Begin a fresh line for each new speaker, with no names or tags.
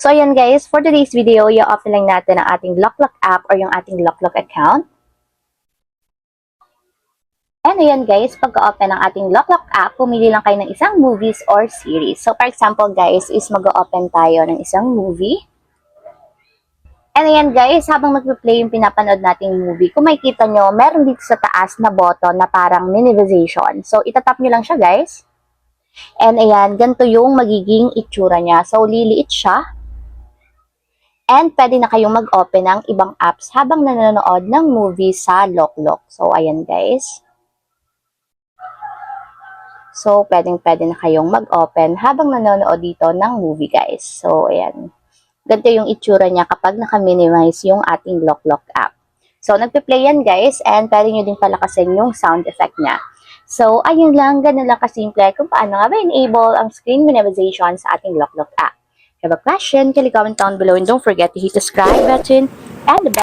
So ayan guys, for today's video, i-open lang natin ang ating LokLok app or yung ating LokLok account. And ayan guys, pagka-open ng ating LokLok app, pumili lang kayo ng isang movies or series. So for example guys, is mag-open tayo ng isang movie. And ayan guys, habang magpe-play yung pinapanood nating movie, kung makikita nyo, meron dito sa taas na button na parang minimization. So itatap nyo lang siya guys. And ayan, ganito yung magiging itsura niya. So liliit siya. And pwede na kayong mag-open ng ibang apps habang nanonood ng movie sa LokLok. So ayan guys. So pwede na kayong mag-open habang nanonood dito ng movie guys. So ayan. Ganito yung itsura niya kapag naka-minimize yung ating LokLok app. So, nagpe-play yan guys, and pwede nyo din palakasin yung sound effect niya. So, ayun lang, ganun lang kasimple kung paano nga ba enable ang screen minimization sa ating LokLok app. If you have a question, kindly comment down below and don't forget to hit the subscribe button and the bell